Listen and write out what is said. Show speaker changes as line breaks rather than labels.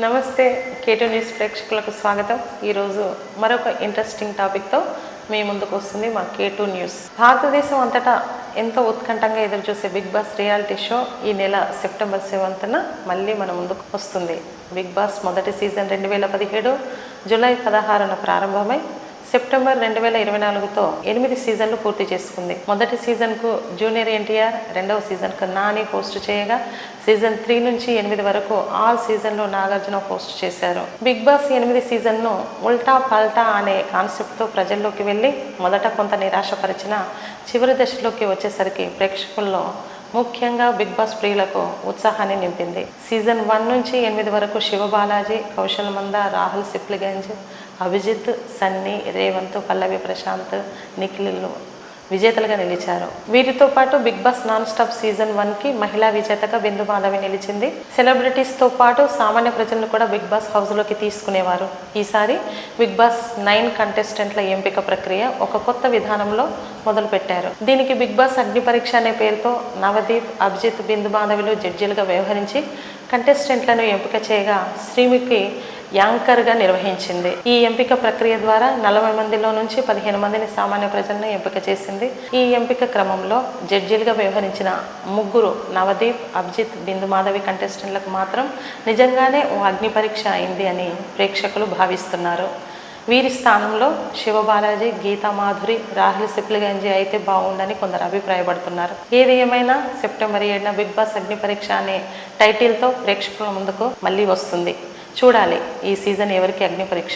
నమస్తే కేటూ న్యూస్ ప్రేక్షకులకు స్వాగతం. ఈరోజు మరొక ఇంట్రెస్టింగ్ టాపిక్తో మీ ముందుకు వస్తుంది మా కేటూ న్యూస్. భారతదేశం అంతటా ఎంతో ఉత్కంఠంగా ఎదురుచూసే బిగ్ బాస్ రియాలిటీ షో ఈ నెల సెప్టెంబర్ 7న మళ్ళీ మన ముందుకు వస్తుంది. బిగ్ బాస్ మొదటి సీజన్ 2017 జూలై 16న ప్రారంభమై సెప్టెంబర్ 2024తో 8 సీజన్లు పూర్తి చేసుకుంది. మొదటి సీజన్కు జూనియర్ ఎన్టీఆర్, రెండవ సీజన్కు నాని హోస్ట్ చేయగా సీజన్ 3 నుంచి 8 వరకు ఆల్ సీజన్లో నాగార్జున హోస్ట్ చేశారు. బిగ్ బాస్ 8 సీజన్ను ఉల్టా పల్టా అనే కాన్సెప్ట్తో ప్రజల్లోకి వెళ్ళి మొదట కొంత నిరాశపరిచిన చివరి దశలోకి వచ్చేసరికి ప్రేక్షకుల్లో ముఖ్యంగా బిగ్ బాస్ ప్రియులకు ఉత్సాహాన్ని నింపింది. సీజన్ 1 నుంచి 8 వరకు శివబాలాజీ, కౌశల్ మంద, రాహుల్ సిప్లిగంజ్, అభిజిత్, సన్నీ, రేవంత్, పల్లవి ప్రశాంత్, నిఖిల్ విజేతలుగా నిలిచారు. వీరితో పాటు Bigg Boss non stop season 1కి మహిళా విజేతగా బిందు మాధవి నిలిచింది. సెలబ్రిటీస్తో పాటు సామాన్య ప్రజలను కూడా బిగ్ బాస్ హౌస్లోకి తీసుకునేవారు. ఈసారి బిగ్ బాస్ 9 కంటెస్టెంట్ల ఎంపిక ప్రక్రియ ఒక కొత్త విధానంలో మొదలుపెట్టారు. దీనికి బిగ్ బాస్ అగ్ని పరీక్ష అనే పేరుతో నవదీప్, అభిజిత్, బిందు మాధవిలు జడ్జీలుగా వ్యవహరించి కంటెస్టెంట్లను ఎంపిక చేయగా శ్రీముఖి యాంకర్గా నిర్వహించింది. ఈ ఎంపిక ప్రక్రియ ద్వారా 40 మందిలో నుంచి 15 మందిని సామాన్య ప్రజలను ఎంపిక చేసింది. ఈ ఎంపిక క్రమంలో జడ్జీలుగా వ్యవహరించిన ముగ్గురు నవదీప్, అభిజిత్, బిందు మాధవి కంటెస్టెంట్లకు మాత్రం నిజంగానే ఓ అగ్ని పరీక్ష అయింది అని ప్రేక్షకులు భావిస్తున్నారు. వీరి స్థానంలో శివబాలాజీ, గీతా మాధురి, రాహుల్ సిప్లిగంజి అయితే బాగుండని కొందరు అభిప్రాయపడుతున్నారు. ఏది ఏమైనా సెప్టెంబర్ 7న బిగ్ బాస్ అగ్ని పరీక్ష అనే టైటిల్తో ప్రేక్షకుల ముందుకు మళ్ళీ వస్తుంది. చూడాలి ఈ సీజన్ ఎవరికి అగ్ని పరీక్ష.